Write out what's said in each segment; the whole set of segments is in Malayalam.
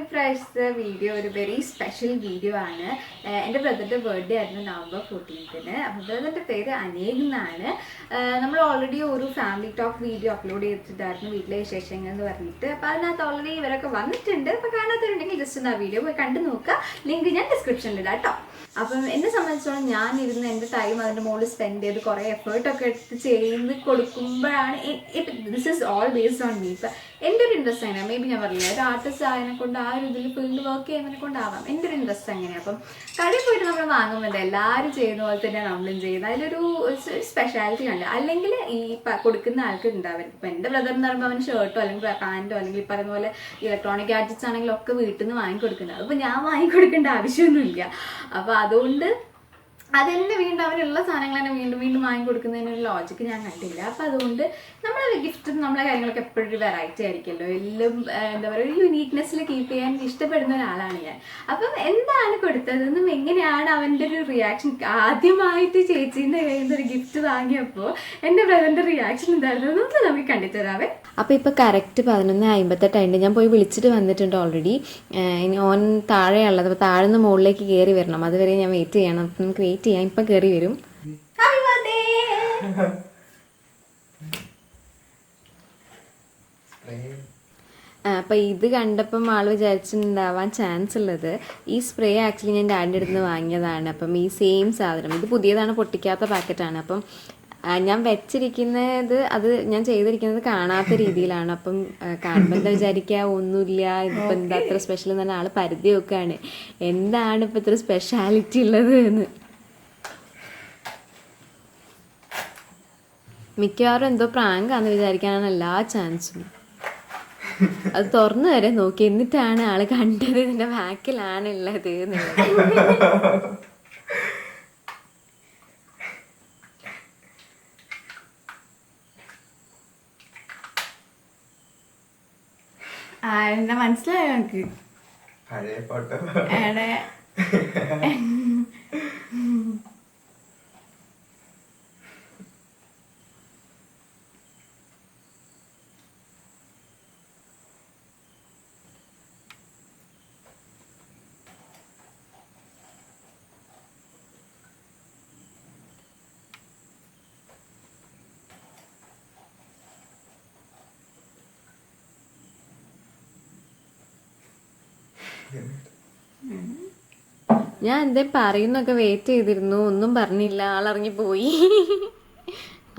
ഇപ്രാവശ്യത്തെ വീഡിയോ ഒരു വെരി സ്പെഷ്യൽ വീഡിയോ ആണ്. എൻ്റെ ബ്രദറിൻ്റെ ബർത്ത്ഡേ ആയിരുന്നു November 14th. അപ്പോൾ ബ്രദറിൻ്റെ പേര് അനേക് എന്നാണ്. നമ്മൾ ഓൾറെഡി ഒരു ഫാമിലി ടോക്ക് വീഡിയോ അപ്ലോഡ് ചെയ്തിട്ടുണ്ടായിരുന്നു, വീട്ടിലെ വിശേഷങ്ങൾ എന്ന് പറഞ്ഞിട്ട്. അപ്പോൾ അതിനകത്ത് ഓൾറെഡി ഇവരൊക്കെ വന്നിട്ടുണ്ട്. അപ്പോൾ കാണാത്തവരുണ്ടെങ്കിൽ ജസ്റ്റ് ഒന്ന് ആ വീഡിയോ പോയി കണ്ടു നോക്കുക. ലിങ്ക് ഞാൻ ഡിസ്ക്രിപ്ഷനിൽ ഇടാം കേട്ടോ. അപ്പം എന്നെ സംബന്ധിച്ചോളം ഞാനിരുന്ന് എൻ്റെ ടൈം അതിൻ്റെ മുകളിൽ സ്പെൻഡ് ചെയ്ത് കുറേ എഫേർട്ടൊക്കെ എടുത്ത് ചെയ്ത് കൊടുക്കുമ്പോഴാണ് this is all based on me. ഇപ്പം എൻ്റെ ഒരു ഇൻട്രസ്റ്റ് അങ്ങനെ മേ ബി ഞാൻ പറഞ്ഞില്ല, ഒരു ആർട്ടിസ്റ്റ് ആയതിനെ കൊണ്ട് ആ ഒരു ഇതിൽ ഫീൽഡ് വർക്ക് ചെയ്യുന്നതിനെ കൊണ്ടാവാം എൻ്റെ ഒരു ഇൻട്രസ്റ്റ് അങ്ങനെയാണ്. അപ്പം കടയിൽ പോയിട്ട് നമ്മൾ വാങ്ങുമ്പോൾ എല്ലാവരും ചെയ്യുന്ന പോലെ തന്നെ നമ്മളും ചെയ്യുന്നത് അതിലൊരു സ്പെഷ്യാലിറ്റി ഉണ്ട്. അല്ലെങ്കിൽ ഈ കൊടുക്കുന്ന ആൾക്ക് ഉണ്ടാവും. ഇപ്പം എൻ്റെ ബ്രദർ എന്ന് പറയുമ്പോൾ അവന് ഷർട്ടോ അല്ലെങ്കിൽ പാൻറ്റോ അല്ലെങ്കിൽ ഈ പറയുന്ന പോലെ ഇലക്ട്രോണിക് ഗാഡ്ജറ്റ്സ് ആണെങ്കിലും ഒക്കെ വീട്ടിൽ നിന്ന് വാങ്ങിക്കൊടുക്കുന്നത്. അതിപ്പോൾ ഞാൻ വാങ്ങിക്കൊടുക്കേണ്ട ആവശ്യമൊന്നുമില്ല. അപ്പോൾ അതുകൊണ്ട് അതെന്നെ വീണ്ടും അവനുള്ള സാധനങ്ങൾ തന്നെ വീണ്ടും വീണ്ടും വാങ്ങിക്കൊടുക്കുന്നതിനൊരു ലോജിക്ക് ഞാൻ കണ്ടില്ല. അപ്പം അതുകൊണ്ട് നമ്മളെ ഗിഫ്റ്റും നമ്മളെ കാര്യങ്ങളൊക്കെ എപ്പോഴും ഒരു വെറൈറ്റി ആയിരിക്കുമല്ലോ, എല്ലാം എന്താ പറയുക ഒരു യുണീക്നെസ്സിൽ കീപ്പ് ചെയ്യാൻ ഇഷ്ടപ്പെടുന്ന ഒരാളാണ് ഞാൻ. അപ്പം എന്താണ് കൊടുത്തതെന്നും എങ്ങനെയാണ് അവൻ്റെ ഒരു റിയാക്ഷൻ, ആദ്യമായിട്ട് ചേച്ചീൻ്റെ കയ്യിൽ നിന്ന് ഒരു ഗിഫ്റ്റ് വാങ്ങിയപ്പോൾ എൻ്റെ ബ്രദറിൻ്റെ റിയാക്ഷൻ എന്തായിരുന്നു എന്നൊക്കെ നമുക്ക് കണ്ടിട്ട് തരാവേ. അപ്പോൾ ഇപ്പോൾ കറക്റ്റ് 11:58 ഞാൻ പോയി വിളിച്ചിട്ട് വന്നിട്ടുണ്ട് ഓൾറെഡി. ഇനി ഓൻ താഴെയുള്ളത്, അപ്പോൾ താഴെ നിന്ന് മുകളിലേക്ക് കയറി വരണം, അതുവരെ ഞാൻ വെയിറ്റ് ചെയ്യണം. അപ്പം നമുക്ക് വെയിറ്റ് ചെയ്യാം, ഇപ്പം കയറി വരും. അപ്പം ഇത് കണ്ടപ്പം ആൾ വിചാരിച്ചിട്ടുണ്ടാവാൻ ചാൻസ് ഉള്ളത് ഈ സ്പ്രേ ആക്ച്വലി ഞാൻ ഡാഡിൻ്റെ അടുത്ത് നിന്ന് വാങ്ങിയതാണ്. അപ്പം ഈ സെയിം സാധനം, ഇത് പുതിയതാണ്, പൊട്ടിക്കാത്ത പാക്കറ്റാണ്. അപ്പം ഞാൻ വെച്ചിരിക്കുന്നത്, അത് ഞാൻ ചെയ്തിരിക്കുന്നത് കാണാത്ത രീതിയിലാണ്. അപ്പം കാണുമ്പോൾ എന്താ വിചാരിക്കുക, ഒന്നുമില്ല, ഇതിപ്പോൾ എന്താ അത്ര സ്പെഷ്യൽ എന്ന് പറഞ്ഞാൽ ആൾ പരിധി വെക്കുകയാണ്, എന്താണ് ഇപ്പം ഇത്ര സ്പെഷ്യാലിറ്റി ഉള്ളത് എന്ന്. മിക്കവാറും എന്തോ പ്രാങ്കാന്ന് വിചാരിക്കാനാണ് എല്ലാ ചാൻസും. അത് തുറന്നു വരെ നോക്കി, എന്നിട്ടാണ് ആള് കണ്ടത് ഇതിന്റെ ബാക്കിലാണ് ഉള്ളത് എന്നുള്ളത്. എന്താ മനസ്സിലായോ നമുക്ക്? ഞാൻ എന്തേ പറയുന്നൊക്കെ വെയിറ്റ് ചെയ്തിരുന്നു, ഒന്നും പറഞ്ഞില്ല, ആളിറങ്ങി പോയി.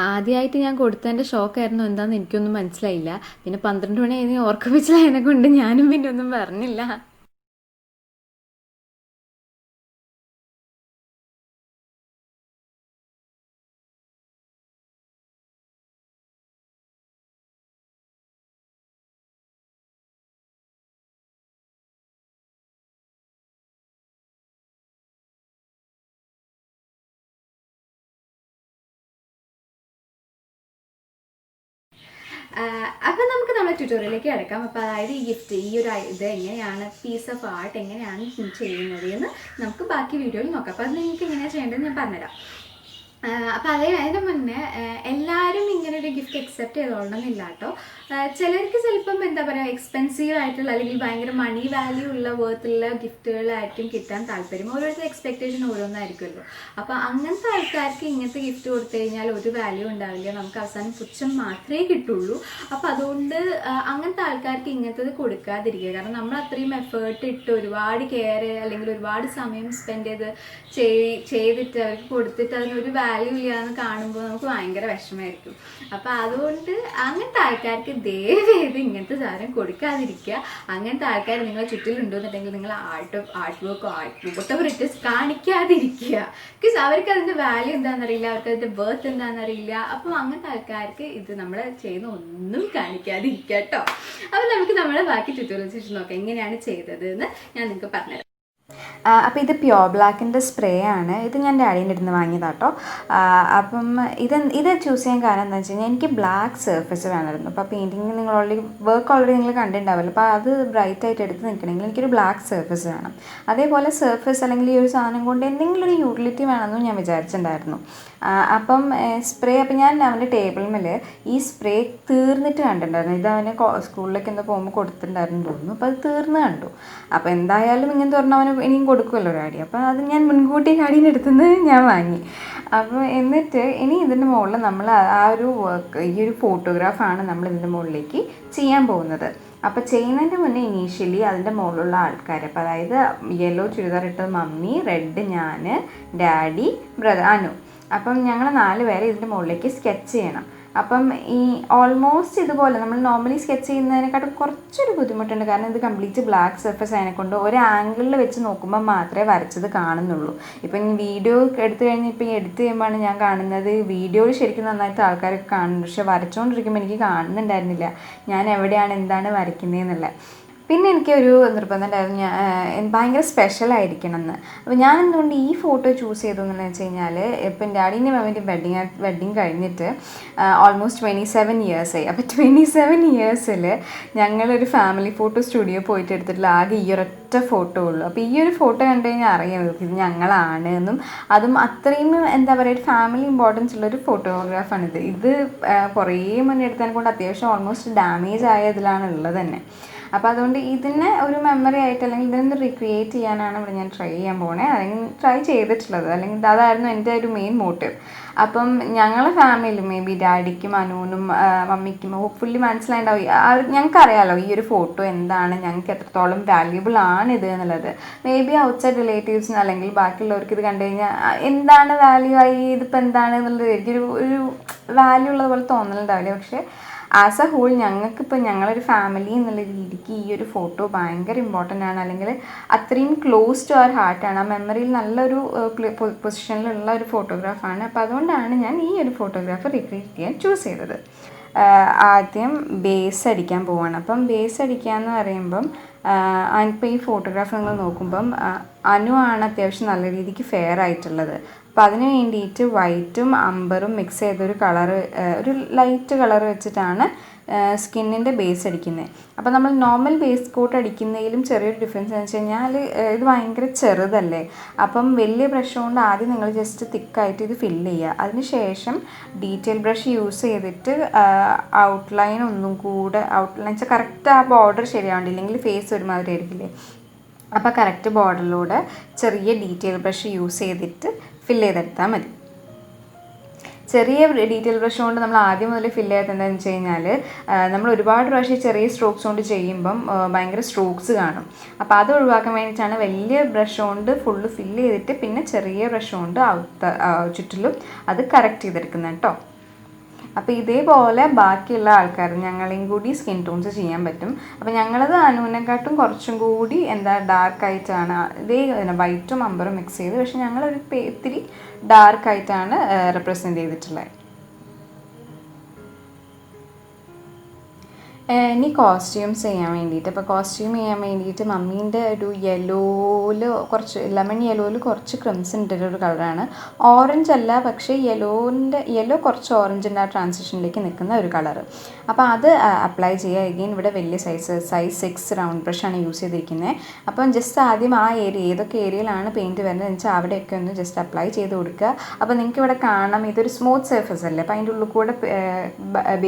ആദ്യമായിട്ട് ഞാൻ കൊടുത്തതിൻ്റെ ഷോക്കായിരുന്നു, എന്താണെന്ന് എനിക്കൊന്നും മനസ്സിലായില്ല. പിന്നെ 12 മണി കഴിഞ്ഞ് ഓർക്കിപ്പിച്ചതിനെ കൊണ്ട് ഞാനും പിന്നെ ഒന്നും പറഞ്ഞില്ല. അപ്പം നമുക്ക് നമ്മുടെ ട്യൂട്ടോറിയലിലേക്ക് കിടക്കാം. അപ്പോൾ അതായത് ഈ ഗിഫ്റ്റ്, ഈ ഒരു ഇത് എങ്ങനെയാണ്, പീസ് ഓഫ് ആർട്ട് എങ്ങനെയാണ് ചെയ്യുന്നത് എന്ന് നമുക്ക് ബാക്കി വീഡിയോയിൽ നോക്കാം. അപ്പോൾ അത് നിങ്ങൾക്ക് എങ്ങനെയാണ് ചെയ്യേണ്ടതെന്ന് ഞാൻ പറഞ്ഞുതരാം. അപ്പോൾ അതിന് മുന്നേ എല്ലാവരും ഇങ്ങനെ ഒരു ഗിഫ്റ്റ് അക്സെപ്റ്റ് ചെയ്തോളണമെന്നില്ല കേട്ടോ. ചിലർക്ക് ചിലപ്പം എന്താ പറയുക എക്സ്പെൻസീവ് ആയിട്ടുള്ള അല്ലെങ്കിൽ ഭയങ്കര മണി വാല്യൂ ഉള്ള വേർത്തുള്ള ഗിഫ്റ്റുകളായിരിക്കും കിട്ടാൻ താല്പര്യം. ഓരോരുത്തർ എക്സ്പെക്റ്റേഷൻ ഓരോന്നായിരിക്കുമല്ലോ. അപ്പോൾ അങ്ങനത്തെ ആൾക്കാർക്ക് ഇങ്ങനത്തെ ഗിഫ്റ്റ് കൊടുത്തു കഴിഞ്ഞാൽ ഒരു വാല്യൂ ഉണ്ടാവില്ല, നമുക്ക് അവസാനം പുച്ഛം മാത്രമേ കിട്ടുള്ളൂ. അപ്പോൾ അതുകൊണ്ട് അങ്ങനത്തെ ആൾക്കാർക്ക് ഇങ്ങനത്തത് കൊടുക്കാതിരിക്കുക. കാരണം നമ്മൾ അത്രയും എഫേർട്ട് ഇട്ട് ഒരുപാട് കെയർ അല്ലെങ്കിൽ ഒരുപാട് സമയം സ്പെൻഡ് ചെയ്തിട്ട് അവർക്ക് കൊടുത്തിട്ട് അതിനൊരു വാല്യൂ ഇല്ല എന്ന് കാണുമ്പോൾ നമുക്ക് ഭയങ്കര വിഷമമായിരിക്കും. അപ്പോൾ അതുകൊണ്ട് അങ്ങനത്തെ ആൾക്കാർക്ക് ദയവേത് ഇങ്ങനത്തെ സാധനം കൊടുക്കാതിരിക്കുക. അങ്ങനത്തെ ആൾക്കാർ നിങ്ങളെ ചുറ്റിലുണ്ടോയെന്നുണ്ടെങ്കിൽ നിങ്ങൾ ആർട്ട് വർക്കോ whatever it is കാണിക്കാതിരിക്കുക. ബിക്കോസ് അവർക്ക് അതിൻ്റെ വാല്യൂ എന്താണെന്നറിയില്ല, അവർക്ക് അതിൻ്റെ ബർത്ത് എന്താണെന്നറിയില്ല. അപ്പം അങ്ങനത്തെ ആൾക്കാർക്ക് ഇത് നമ്മൾ ചെയ്യുന്ന ഒന്നും കാണിക്കാതിരിക്കുക കേട്ടോ. അപ്പോൾ നമുക്ക് നമ്മുടെ ബാക്കി ട്യൂട്ടോറിയൽസ് നോക്കാം എങ്ങനെയാണ് ചെയ്തത് എന്ന് ഞാൻ നിങ്ങൾക്ക് പറഞ്ഞുതരാം. അപ്പോൾ ഇത് പ്യോർ ബ്ലാക്കിൻ്റെ സ്പ്രേ ആണ്. ഇത് ഞാൻ ഡാഡീൻ്റെ അടുത്ത് നിന്ന് വാങ്ങിയതാട്ടോ. അപ്പം ഇത് ചൂസ് ചെയ്യാൻ കാരണം എന്താണെന്ന് വെച്ച് കഴിഞ്ഞാൽ എനിക്ക് ബ്ലാക്ക് സർഫസ് വേണമായിരുന്നു. അപ്പോൾ പെയിൻറ്റിങ് നിങ്ങൾ ഓൾറെഡി നിങ്ങൾ കണ്ടിട്ടുണ്ടാവില്ല. അപ്പോൾ അത് ബ്രൈറ്റായിട്ട് എടുത്ത് നിൽക്കണമെങ്കിൽ എനിക്കൊരു ബ്ലാക്ക് സർഫസ് വേണം. അതേപോലെ സർഫസ് അല്ലെങ്കിൽ ഈ ഒരു സാധനം കൊണ്ട് എന്തെങ്കിലും ഒരു യൂട്ടിലിറ്റി വേണമെന്നും ഞാൻ വിചാരിച്ചിട്ടുണ്ടായിരുന്നു. അപ്പം സ്പ്രേ അപ്പം ഞാൻ അവൻ്റെ ടേബിളിൽ ഈ സ്പ്രേ തീർന്നിട്ട് കണ്ടിട്ടുണ്ടായിരുന്നു. ഇത് അവന് സ്കൂളിലേക്ക് എന്തോ പോകുമ്പോൾ കൊടുത്തിട്ടുണ്ടായിരുന്നു തോന്നുന്നു. അപ്പോൾ അത് തീർന്ന് കണ്ടു. അപ്പോൾ എന്തായാലും ഇങ്ങനത്തെ പറഞ്ഞാൽ അവന് ഇനിയും കൊടുക്കുമല്ലോ ഡാഡി. അപ്പോൾ അത് ഞാൻ മുൻകൂട്ടി ഡാഡീൻ്റെ അടുത്തുനിന്ന് ഞാൻ വാങ്ങി. അപ്പോൾ എന്നിട്ട് ഇനി ഇതിൻ്റെ മുകളിൽ നമ്മൾ ആ ഒരു വർക്ക്, ഈ ഒരു ഫോട്ടോഗ്രാഫാണ് നമ്മൾ ഇതിൻ്റെ മുകളിലേക്ക് ചെയ്യാൻ പോകുന്നത്. അപ്പോൾ ചെയ്യുന്നതിൻ്റെ മുന്നേ ഇനീഷ്യലി അതിൻ്റെ മുകളിലുള്ള ആൾക്കാർ, അപ്പോൾ അതായത് യെല്ലോ ചുരിദാർ ഇട്ടത് മമ്മി, റെഡ് ഞാൻ, ഡാഡി, ബ്രദർ അനു. അപ്പം ഞങ്ങൾ 4 പേരെ ഇതിൻ്റെ മുകളിലേക്ക് സ്കെച്ച് ചെയ്യണം. അപ്പം ഈ ഓൾമോസ്റ്റ് ഇതുപോലെ നമ്മൾ നോർമലി സ്കെച്ച് ചെയ്യുന്നതിനെക്കാട്ടും കുറച്ചൊരു ബുദ്ധിമുട്ടുണ്ട്. കാരണം ഇത് കംപ്ലീറ്റ് ബ്ലാക്ക് സർഫസ് അതിനെക്കൊണ്ട് ഒരു ആംഗിളിൽ വെച്ച് നോക്കുമ്പോൾ മാത്രമേ വരച്ചത് കാണുന്നുള്ളൂ. ഇപ്പം ഈ വീഡിയോ എടുത്തു കഴിഞ്ഞാൽ ഇപ്പം എഡിറ്റ് ചെയ്യുമ്പോഴാണ് ഞാൻ കാണുന്നത്. വീഡിയോയിൽ ശരിക്കും നന്നായിട്ട് ആൾക്കാരൊക്കെ കാണുന്നുണ്ട്. പക്ഷെ വരച്ചുകൊണ്ടിരിക്കുമ്പോൾ എനിക്ക് കാണുന്നുണ്ടായിരുന്നില്ല ഞാൻ എവിടെയാണ് എന്താണ് വരയ്ക്കുന്നതെന്നുള്ളത്. പിന്നെ എനിക്കൊരു നിർബന്ധം ഉണ്ടായിരുന്നു, ഭയങ്കര സ്പെഷ്യലായിരിക്കണം എന്ന്. അപ്പോൾ ഞാൻ എന്തുകൊണ്ട് ഈ ഫോട്ടോ ചൂസ് ചെയ്തു എന്ന് വെച്ച് കഴിഞ്ഞാൽ, ഇപ്പം ഡാഡീൻ്റെ മമ്മിൻ്റെ വെഡ്ഡിങ് കഴിഞ്ഞിട്ട് ഓൾമോസ്റ്റ് 27 ഇയേഴ്സായി. അപ്പോൾ 27 ഇയേഴ്സിൽ ഞങ്ങളൊരു ഫാമിലി ഫോട്ടോ സ്റ്റുഡിയോ പോയിട്ട് എടുത്തിട്ടുള്ള ആകെ ഈ ഒരൊറ്റ ഫോട്ടോ ഉള്ളൂ. അപ്പോൾ ഈ ഒരു ഫോട്ടോ കണ്ടു കഴിഞ്ഞാൽ അറിയാം ഇത് ഞങ്ങളാണ് എന്നും. അതും അത്രയും എന്താ പറയുക, ഒരു ഫാമിലി ഇമ്പോർട്ടൻസ് ഉള്ളൊരു ഫോട്ടോഗ്രാഫാണിത്. ഇത് കുറേ മുന്നേ എടുത്തതിനെ കൊണ്ട് അത്യാവശ്യം ഓൾമോസ്റ്റ് ഡാമേജ് ആയ ഇതിലാണ് ഉള്ളത് തന്നെ. അപ്പോൾ അതുകൊണ്ട് ഇതിനെ ഒരു മെമ്മറി ആയിട്ട് അല്ലെങ്കിൽ ഇതിനൊന്ന് റീക്രിയേറ്റ് ചെയ്യാനാണ് ഇവിടെ ഞാൻ ട്രൈ ചെയ്യാൻ പോണേ, അല്ലെങ്കിൽ ട്രൈ ചെയ്തിട്ടുള്ളത്, അല്ലെങ്കിൽ അതായിരുന്നു എൻ്റെ ഒരു മെയിൻ മോട്ടീവ്. അപ്പം ഞങ്ങളെ ഫാമിലിയിൽ മേ ബി ഡാഡിക്കും അനുവിനും മമ്മിക്കും ഹോപ്പ്ഫുള്ളി മനസ്സിലായിട്ടുണ്ടാവും. ഞങ്ങൾക്കറിയാമല്ലോ ഈ ഒരു ഫോട്ടോ എന്താണ്, ഞങ്ങൾക്ക് എത്രത്തോളം വാല്യൂബിൾ ആണിത് എന്നുള്ളത്. മേ ബി ഔട്ട്സൈഡ് റിലേറ്റീവ്സിന് അല്ലെങ്കിൽ ബാക്കിയുള്ളവർക്ക് ഇത് കണ്ടു കഴിഞ്ഞാൽ എന്താണ് വാല്യൂ ആയി, ഇതിപ്പോൾ എന്താണ് എന്നുള്ളത് എനിക്കൊരു വാല്യൂ ഉള്ളതുപോലെ തോന്നലുണ്ടാവില്ല. പക്ഷേ ആസ് എ ഹോൾ ഞങ്ങൾക്കിപ്പോൾ ഞങ്ങളൊരു ഫാമിലി എന്നുള്ള രീതിക്ക് ഈ ഒരു ഫോട്ടോ ഭയങ്കര ഇമ്പോർട്ടൻ്റ് ആണ്, അല്ലെങ്കിൽ അത്രയും ക്ലോസ് ടു അവർ ഹാർട്ടാണ്. ആ മെമ്മറിയിൽ നല്ലൊരു പൊസിഷനിലുള്ള ഒരു ഫോട്ടോഗ്രാഫാണ്. അപ്പോൾ അതുകൊണ്ടാണ് ഞാൻ ഈ ഒരു ഫോട്ടോഗ്രാഫ് റീക്രിയേറ്റ് ചെയ്യാൻ ചൂസ് ചെയ്തത്. ആദ്യം ബേസ് അടിക്കാൻ പോവാണ്. അപ്പം ബേസ് അടിക്കുക എന്ന് പറയുമ്പം ഇപ്പോൾ ഈ ഫോട്ടോഗ്രാഫ് നിങ്ങൾ നോക്കുമ്പം അനു ആണ് അത്യാവശ്യം നല്ല രീതിക്ക് ഫെയർ ആയിട്ടുള്ളത്. അപ്പോൾ അതിന് വേണ്ടിയിട്ട് വൈറ്റും അമ്പറും മിക്സ് ചെയ്തൊരു കളറ്, ഒരു ലൈറ്റ് കളർ വെച്ചിട്ടാണ് സ്കിന്നിൻ്റെ ബേസ് അടിക്കുന്നത്. അപ്പോൾ നമ്മൾ നോർമൽ ബേസ് കോട്ട് അടിക്കുന്നതിലും ചെറിയൊരു ഡിഫറൻസ് എന്ന് വെച്ച് കഴിഞ്ഞാൽ ഇത് ഭയങ്കര ചെറുതല്ലേ. അപ്പം വലിയ ബ്രഷ് കൊണ്ട് ആദ്യം നിങ്ങൾ ജസ്റ്റ് തിക്കായിട്ട് ഇത് ഫില്ല് ചെയ്യുക. അതിന് ശേഷം ഡീറ്റെയിൽ ബ്രഷ് യൂസ് ചെയ്തിട്ട് ഔട്ട്ലൈൻ ഒന്നും കൂടെ, ഔട്ട്ലൈൻ വെച്ചാൽ കറക്റ്റ് ആ ബോർഡർ ശരിയാവണ്ടില്ലെങ്കിൽ ഫേസ് ഒരുമാതിരി ആയിരിക്കില്ലേ. അപ്പോൾ കറക്റ്റ് ബോർഡറിലൂടെ ചെറിയ ഡീറ്റെയിൽ ബ്രഷ് യൂസ് ചെയ്തിട്ട് ഫില്ല് ചെയ്തെടുത്താൽ മതി. ചെറിയ ഡീറ്റെയിൽ ബ്രഷ് കൊണ്ട് നമ്മൾ ആദ്യം മുതൽ ഫില്ല് ചെയ്തത് എന്താണെന്ന് വെച്ച് കഴിഞ്ഞാൽ, നമ്മൾ ഒരുപാട് പ്രാവശ്യം ചെറിയ സ്ട്രോക്സ് കൊണ്ട് ചെയ്യുമ്പം ഭയങ്കര സ്ട്രോക്സ് കാണും. അപ്പോൾ അത് ഒഴിവാക്കാൻ വേണ്ടിയിട്ടാണ് വലിയ ബ്രഷ് കൊണ്ട് ഫുള്ള് ഫില്ല് ചെയ്തിട്ട് പിന്നെ ചെറിയ ബ്രഷ് കൊണ്ട് ചുറ്റിലും അത് കറക്റ്റ് ചെയ്തെടുക്കുന്നത് കേട്ടോ. അപ്പോൾ ഇതേപോലെ ബാക്കിയുള്ള ആൾക്കാർ ഞങ്ങളെയും കൂടി സ്കിൻ ടോൺസ് ചെയ്യാൻ പറ്റും. അപ്പോൾ ഞങ്ങളത് അനുവിനെക്കാട്ടും കുറച്ചും കൂടി ഡാർക്കായിട്ടാണ്, ഇതേ വൈറ്റും അമ്പറും മിക്സ് ചെയ്ത്, പക്ഷെ ഞങ്ങളൊരു ഇത്തിരി ഡാർക്കായിട്ടാണ് റെപ്രസെൻറ്റ് ചെയ്തിട്ടുള്ളത്. ഇനി കോസ്റ്റ്യൂംസ് ചെയ്യാൻ വേണ്ടിയിട്ട്, അപ്പോൾ കോസ്റ്റ്യൂം ചെയ്യാൻ വേണ്ടിയിട്ട് മമ്മീൻ്റെ ഒരു യെല്ലോയിൽ കുറച്ച് ലെമൺ യെല്ലോയിൽ കുറച്ച് ക്രിംസൺ ഇട്ടൊരു കളറാണ്. ഓറഞ്ച് അല്ല, പക്ഷേ യെല്ലോ കുറച്ച് ഓറഞ്ചിൻ്റെ ആ ട്രാൻസിഷനിലേക്ക് നിൽക്കുന്ന ഒരു കളറ്. അപ്പോൾ അത് അപ്ലൈ ചെയ്യുക. എഗെയിൻ ഇവിടെ വലിയ സൈസ് 6 റൗണ്ട് ബ്രഷാണ് യൂസ് ചെയ്തിരിക്കുന്നത്. അപ്പം ജസ്റ്റ് ആദ്യം ആ ഏതൊക്കെ ഏരിയയിലാണ് പെയിൻറ്റ് വരുന്നത് വെച്ചാൽ അവിടെയൊക്കെ ഒന്ന് ജസ്റ്റ് അപ്ലൈ ചെയ്ത് കൊടുക്കുക. അപ്പോൾ നിങ്ങൾക്ക് ഇവിടെ കാണാം ഇതൊരു സ്മൂത്ത് സർഫസ് അല്ലേ, അപ്പോൾ അതിൻ്റെ ഉള്ളിൽ കൂടെ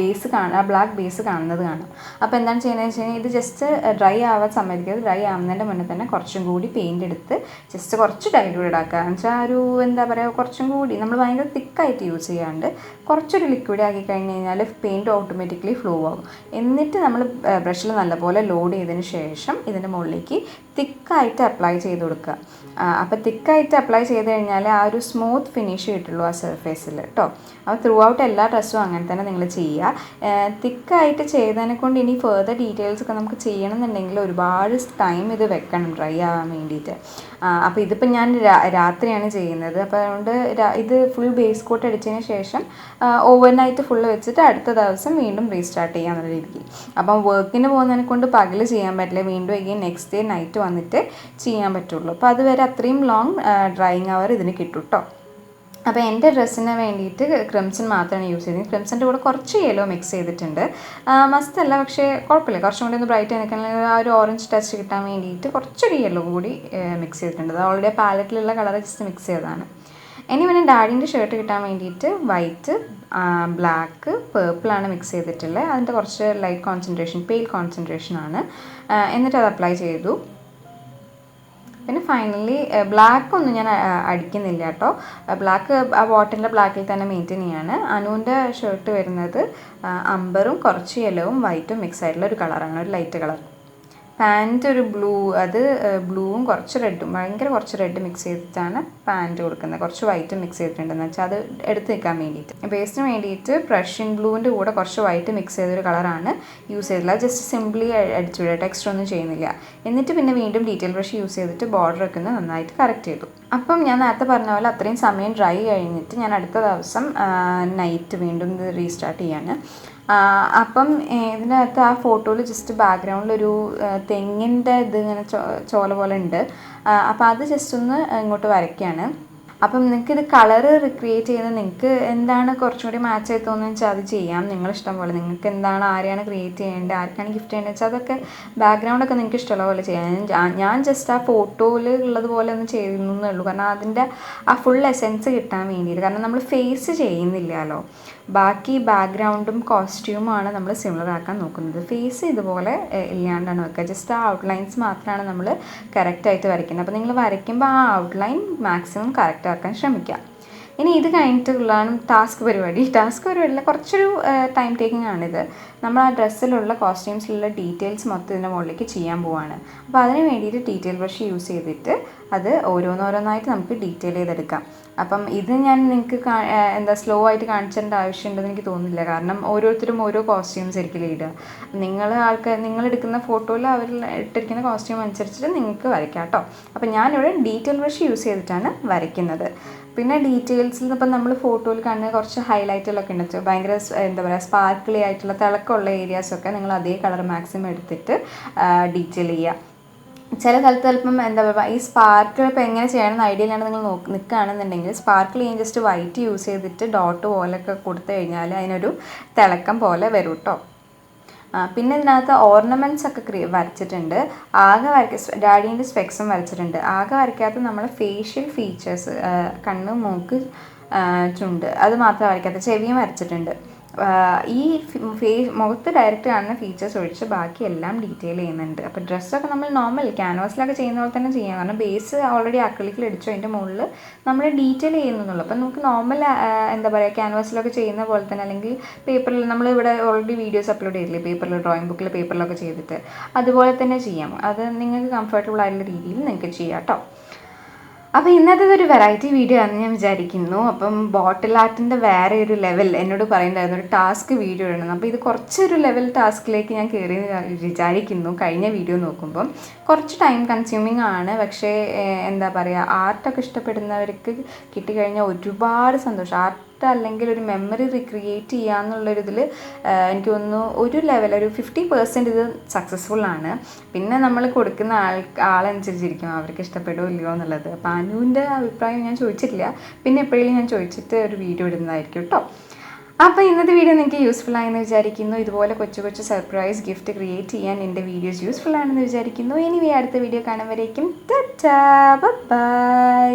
ബേസ് കാണാം, ബ്ലാക്ക് ബേസ് കാണുന്നത് കാണാം. അപ്പോൾ എന്താണ് ചെയ്യുന്നത് വെച്ച് കഴിഞ്ഞാൽ ഇത് ജസ്റ്റ് ഡ്രൈ ആവാൻ സമ്മതിക്കരുത്. ഡ്രൈ ആവുന്നതിൻ്റെ മുന്നേ തന്നെ കുറച്ചും കൂടി പെയിൻ്റ് എടുത്ത് ജസ്റ്റ് കുറച്ച് ഡൈല്യൂട്ട് ആക്കുക. എന്ന് വെച്ചാൽ ഒരു എന്താ പറയുക, കുറച്ചും കൂടി നമ്മൾ ഭയങ്കര തിക്കായിട്ട് യൂസ് ചെയ്യാണ്ട് കുറച്ചൊരു ലിക്വിഡ് ആക്കി കഴിഞ്ഞ് കഴിഞ്ഞാൽ പെയിൻറ്റ് ഓട്ടോമാറ്റിക്കലി ഫ്ലോ ആകും. എന്നിട്ട് നമ്മൾ ബ്രഷിൽ നല്ലപോലെ ലോഡ് ചെയ്തതിന് ശേഷം ഇതിൻ്റെ മുകളിലേക്ക് തിക്കായിട്ട് അപ്ലൈ ചെയ്ത് കൊടുക്കുക. അപ്പോൾ തിക്കായിട്ട് അപ്ലൈ ചെയ്ത് കഴിഞ്ഞാൽ ആ ഒരു സ്മൂത്ത് ഫിനിഷ് കിട്ടുള്ളൂ ആ സർഫേസിൽ കേട്ടോ. അപ്പോൾ ത്രൂ ഔട്ട് എല്ലാ ഡ്രസ്സും അങ്ങനെ തന്നെ നിങ്ങൾ ചെയ്യുക. തിക്കായിട്ട് ചെയ്തതിനെ കൊണ്ട് ഇനി ഫെർദർ ഡീറ്റെയിൽസ് ഒക്കെ നമുക്ക് ചെയ്യണമെന്നുണ്ടെങ്കിൽ ഒരുപാട് ടൈം ഇത് വെക്കണം ഡ്രൈ ആവാൻ വേണ്ടിയിട്ട്. അപ്പോൾ ഇതിപ്പോൾ ഞാൻ രാത്രിയാണ് ചെയ്യുന്നത്. അപ്പോൾ അതുകൊണ്ട് ഇത് ഫുൾ ബേസ് കോട്ട് അടിച്ചതിന് ശേഷം ഓവർനൈറ്റ് ഫുള്ള് വെച്ചിട്ട് അടുത്ത ദിവസം വീണ്ടും റീസ്റ്റാർട്ട് ചെയ്യാന്നുള്ള രീതിക്ക്. അപ്പം വർക്കിന് പോകുന്നതിനെ കൊണ്ട് പകൽ ചെയ്യാൻ പറ്റില്ല, വീണ്ടും എഗെയിൻ നെക്സ്റ്റ് ഡേ നൈറ്റ് വന്നിട്ട് ചെയ്യാൻ പറ്റുള്ളൂ. അപ്പോൾ അതുവരെ അത്രയും ലോങ് ഡ്രൈയിങ് അവർ ഇതിന് കിട്ടും കേട്ടോ. അപ്പോൾ എൻ്റെ ഡ്രസ്സിന് വേണ്ടിയിട്ട് ക്രിംസൺ മാത്രമാണ് യൂസ് ചെയ്തത്. ക്രിംസൻ്റെ കൂടെ കുറച്ച് യെല്ലോ മിക്സ് ചെയ്തിട്ടുണ്ട്. മസ്റ്റല്ല, പക്ഷേ കുഴപ്പമില്ല, കുറച്ചും കൂടി ഒന്ന് ബ്രൈറ്റ് ആയിരിക്കണം. ആ ഒരു ഓറഞ്ച് ടച്ച് കിട്ടാൻ വേണ്ടിയിട്ട് കുറച്ചൊരു യെല്ലോ കൂടി മിക്സ് ചെയ്തിട്ടുണ്ട്. അത് ഓൾറെഡി പാലറ്റിലുള്ള കളർ ജസ്റ്റ് മിക്സ് ചെയ്തതാണ്. ഇനി പിന്നെ ഡാഡിൻ്റെ ഷർട്ട് കിട്ടാൻ വേണ്ടിയിട്ട് വൈറ്റ്, ബ്ലാക്ക്, പേർപ്പിളാണ് മിക്സ് ചെയ്തിട്ടുള്ളത്. അതിൻ്റെ കുറച്ച് ലൈറ്റ് കോൺസെൻട്രേഷൻ, പെയിൽ കോൺസെൻട്രേഷനാണ്. എന്നിട്ട് അത് അപ്ലൈ ചെയ്തു. പിന്നെ ഫൈനലി ബ്ലാക്ക് ഒന്നും ഞാൻ അടിക്കുന്നില്ല കേട്ടോ. ബ്ലാക്ക് ആ ബോട്ടിലിൻ്റെ ബ്ലാക്കിൽ തന്നെ മെയിൻറ്റെയിൻ ചെയ്യാണ്. അനുവിൻ്റെ ഷർട്ട് വരുന്നത് അമ്പറും കുറച്ച് യെല്ലോവും വൈറ്റും മിക്സ് ആയിട്ടുള്ള ഒരു കളറാണ്, ഒരു ലൈറ്റ് കളർ. പാൻറ്റ് ഒരു ബ്ലൂ, അത് ബ്ലൂവും കുറച്ച് റെഡും, ഭയങ്കര കുറച്ച് റെഡ് മിക്സ് ചെയ്തിട്ടാണ് പാൻറ്റ് കൊടുക്കുന്നത്. കുറച്ച് വൈറ്റും മിക്സ് ചെയ്തിട്ടുണ്ടെന്ന് വെച്ചാൽ അത് എടുത്ത് നിൽക്കാൻ വേണ്ടിയിട്ട്. ബേസിന് വേണ്ടിയിട്ട് പ്രഷ്യൻ ബ്ലൂവിൻ്റെ കൂടെ കുറച്ച് വൈറ്റ് മിക്സ് ചെയ്തൊരു കളറാണ് യൂസ് ചെയ്തിട്ടുള്ളത്. ജസ്റ്റ് സിംപ്ലി അടിച്ചു വിടുക, ടെക്സ്റ്റർ ഒന്നും ചെയ്യുന്നില്ല. എന്നിട്ട് പിന്നെ വീണ്ടും ഡീറ്റെയിൽ ബ്രഷ് യൂസ് ചെയ്തിട്ട് ബോർഡർ ഒക്കെ നന്നായിട്ട് കറക്റ്റ് ചെയ്തു. അപ്പം ഞാൻ നേരത്തെ പറഞ്ഞ പോലെ അത്രയും സമയം ഡ്രൈ കഴിഞ്ഞിട്ട് ഞാൻ അടുത്ത ദിവസം നൈറ്റ് വീണ്ടും ഇത് റീസ്റ്റാർട്ട് ചെയ്യാണ്. അപ്പം ഇതിനകത്ത് ആ ഫോട്ടോയിൽ ജസ്റ്റ് ബാക്ക്ഗ്രൗണ്ടിലൊരു തെങ്ങിൻ്റെ ഇത് ഇങ്ങനെ ചോല പോലെ ഉണ്ട്. അപ്പോൾ അത് ജസ്റ്റ് ഒന്ന് ഇങ്ങോട്ട് വരയ്ക്കുകയാണ്. അപ്പം നിങ്ങൾക്ക് ഇത് കളറ് റിക്രിയേറ്റ് ചെയ്യുന്നത് നിങ്ങൾക്ക് എന്താണ് കുറച്ചും കൂടി മാച്ച് ആയി തോന്നുന്നത് വെച്ചാൽ അത് ചെയ്യാം, നിങ്ങളിഷ്ടം പോലെ. നിങ്ങൾക്ക് എന്താണ്, ആരെയാണ് ക്രിയേറ്റ് ചെയ്യേണ്ടത്, ആർക്കാണ് ഗിഫ്റ്റ് ചെയ്യേണ്ടത് വെച്ചാൽ അതൊക്കെ ബാക്ക്ഗ്രൗണ്ടൊക്കെ നിങ്ങൾക്ക് ഇഷ്ടമുള്ള പോലെ ചെയ്യാം. ഞാൻ ജസ്റ്റ് ആ ഫോട്ടോയിൽ ഉള്ളതുപോലെ ഒന്ന് ചെയ്യുന്നേ ഉള്ളൂ, കാരണം അതിൻ്റെ ആ ഫുൾ എസെൻസ് കിട്ടാൻ വേണ്ടിയിട്ട്. കാരണം നമ്മൾ ഫേസ് ചെയ്യുന്നില്ലല്ലോ, ബാക്കി ബാക്ക്ഗ്രൗണ്ടും കോസ്റ്റ്യൂമാണ് നമ്മൾ സിമിലർ ആക്കാൻ നോക്കുന്നത്. ഫേസ് ഇതുപോലെ ഇല്ലാണ്ടാണ് വെക്കുക, ജസ്റ്റ് ആ ഔട്ട്ലൈൻസ് മാത്രമാണ് നമ്മൾ കറക്റ്റായിട്ട് വരയ്ക്കുന്നത്. അപ്പോൾ നിങ്ങൾ വരയ്ക്കുമ്പോൾ ആ ഔട്ട്ലൈൻ മാക്സിമം കറക്റ്റ് ആക്കാൻ ശ്രമിക്കുക. ഇനി ഇത് കഴിഞ്ഞിട്ടുള്ളതാണ് ടാസ്ക് പരിപാടിയിൽ കുറച്ചൊരു ടൈം ടേക്കിംഗ് ആണിത്. നമ്മൾ ആ ഡ്രസ്സിലുള്ള കോസ്റ്റ്യൂംസിലുള്ള ഡീറ്റെയിൽസ് മൊത്തം ഇതിൻ്റെ മുകളിലേക്ക് ചെയ്യാൻ പോവാണ്. അപ്പോൾ അതിന് വേണ്ടിയിട്ട് ഡീറ്റെയിൽ ബ്രഷ് യൂസ് ചെയ്തിട്ട് അത് ഓരോന്നോരോന്നായിട്ട് നമുക്ക് ഡീറ്റെയിൽ ചെയ്തെടുക്കാം. അപ്പം ഇത് ഞാൻ നിങ്ങൾക്ക് സ്ലോ ആയിട്ട് കാണിച്ചേണ്ട ആവശ്യമുണ്ടെന്ന് എനിക്ക് തോന്നുന്നില്ല, കാരണം ഓരോരുത്തരും ഓരോ കോസ്റ്റ്യൂംസ് ആയിരിക്കില്ല ഇടുക. നിങ്ങളെടുക്കുന്ന ഫോട്ടോയിൽ അവർ ഇട്ടിരിക്കുന്ന കോസ്റ്റ്യൂം അനുസരിച്ചിട്ട് നിങ്ങൾക്ക് വരയ്ക്കാം കേട്ടോ. അപ്പം ഞാനിവിടെ ഡീറ്റെയിൽ ബ്രഷ് യൂസ് ചെയ്തിട്ടാണ് വരയ്ക്കുന്നത്. പിന്നെ ഡീറ്റെയിൽസിൽ ഇപ്പം നമ്മൾ ഫോട്ടോയിൽ കാണുന്ന കുറച്ച് ഹൈലൈറ്റുകളൊക്കെ ഉണ്ട്, ഭയങ്കര സ്പാർക്കിളി ആയിട്ടുള്ള തിളക്കമുള്ള ഏരിയാസൊക്കെ നിങ്ങൾ അതേ കളർ മാക്സിമം എടുത്തിട്ട് ഡീറ്റെയിൽ ചെയ്യുക. ചില സ്ഥലത്ത് ചിലപ്പം ഈ സ്പാർക്കിൾ ഇപ്പോൾ എങ്ങനെ ചെയ്യണമെന്ന് ഐഡിയ ഇല്ലാണ്ട് നിങ്ങൾ നിൽക്കുകയാണെന്നുണ്ടെങ്കിൽ സ്പാർക്കിൾ ചെയ്യാൻ ജസ്റ്റ് വൈറ്റ് യൂസ് ചെയ്തിട്ട് ഡോട്ട് പോലെയൊക്കെ കൊടുത്തു കഴിഞ്ഞാൽ അതിനൊരു തിളക്കം പോലെ വരും കേട്ടോ. പിന്നെ ഇതിനകത്ത് ഓർണമെൻറ്റ്സ് ഒക്കെ വരച്ചിട്ടുണ്ട്. ഡാഡീൻ്റെ സ്പെക്സും വരച്ചിട്ടുണ്ട്. ആകെ വരയ്ക്കാത്ത നമ്മളെ ഫേഷ്യൽ ഫീച്ചേഴ്സ്, കണ്ണ്, മൂക്ക്, ചുണ്ട്, അത് മാത്രം വരയ്ക്കാത്ത, ചെവിയും വരച്ചിട്ടുണ്ട്. ഈ മുഖത്ത് ഡയറക്റ്റ് കാണുന്ന ഫീച്ചേഴ്സ് ഒഴിച്ച് ബാക്കി എല്ലാം ഡീറ്റെയിൽ ചെയ്യുന്നുണ്ട്. അപ്പോൾ ഡ്രസ്സൊക്കെ നമ്മൾ നോർമൽ ക്യാൻവാസിലൊക്കെ ചെയ്യുന്ന പോലെ തന്നെ ചെയ്യാം, കാരണം ബേസ് ഓൾറെഡി അക്രിലിക്കിൽ അടിച്ചു, അതിൻ്റെ മുകളിൽ നമ്മൾ ഡീറ്റെയിൽ ചെയ്യുന്നുള്ളൂ. അപ്പം നമുക്ക് നോർമൽ ക്യാൻവാസിലൊക്കെ ചെയ്യുന്ന പോലെ തന്നെ, അല്ലെങ്കിൽ പേപ്പറിൽ നമ്മളിവിടെ ഓൾറെഡി വീഡിയോസ് അപ്ലോഡ് ചെയ്തില്ലേ, പേപ്പറിൽ, ഡ്രോയിങ് ബുക്കിൽ, പേപ്പറിലൊക്കെ ചെയ്തിട്ട് അതുപോലെ തന്നെ ചെയ്യാം. അത് നിങ്ങൾക്ക് കംഫർട്ടബിൾ ആയിട്ടുള്ള രീതിയിൽ നിങ്ങൾക്ക് ചെയ്യാം കേട്ടോ. അപ്പോൾ ഇന്നത്തെ ഒരു വെറൈറ്റി വീഡിയോ ആണെന്ന് ഞാൻ വിചാരിക്കുന്നു. അപ്പം ബോട്ടിൽ ആർട്ടിൻ്റെ വേറെ ഒരു ലെവൽ എന്നോട് പറയേണ്ടായിരുന്നു, ഒരു ടാസ്ക് വീഡിയോ ഇടണം. അപ്പോൾ ഇത് കുറച്ചൊരു ലെവൽ ടാസ്കിലേക്ക് ഞാൻ കയറി വിചാരിക്കുന്നു. കഴിഞ്ഞ വീഡിയോ നോക്കുമ്പം കുറച്ച് ടൈം കൺസ്യൂമിങ് ആണ്, പക്ഷേ ആർട്ടൊക്കെ ഇഷ്ടപ്പെടുന്നവർക്ക് കിട്ടിക്കഴിഞ്ഞാൽ ഒരുപാട് സന്തോഷം. ആർട്ട് അല്ലെങ്കിൽ ഒരു മെമ്മറി റിക്രിയേറ്റ് ചെയ്യുക എന്നുള്ളൊരിതിൽ എനിക്ക് തോന്നുന്നു ഒരു ലെവൽ, ഒരു 50% ഇത് സക്സസ്ഫുള്ളാണ്. പിന്നെ നമ്മൾ കൊടുക്കുന്ന ആളനുസരിച്ചിരിക്കും അവർക്ക് ഇഷ്ടപ്പെടുമോ ഇല്ലയോ എന്നുള്ളത്. അപ്പോൾ അനുവിൻ്റെ അഭിപ്രായം ഞാൻ ചോദിച്ചിട്ടില്ല, പിന്നെ എപ്പോഴെങ്കിലും ഞാൻ ചോദിച്ചിട്ട് ഒരു വീഡിയോ ഇടുന്നതായിരിക്കും കേട്ടോ. അപ്പോൾ ഇന്നത്തെ വീഡിയോ നിങ്ങൾക്ക് യൂസ്ഫുൾ ആയെന്ന് വിചാരിക്കുന്നു. ഇതുപോലെ കൊച്ചു കൊച്ചു സർപ്രൈസ് ഗിഫ്റ്റ് ക്രിയേറ്റ് ചെയ്യാൻ എൻ്റെ വീഡിയോസ് യൂസ്ഫുൾ ആണെന്ന് വിചാരിക്കുന്നു. ഇനി അടുത്ത വീഡിയോ കാണുമ്പോഴേക്കും ടാറ്റാ, ബൈ.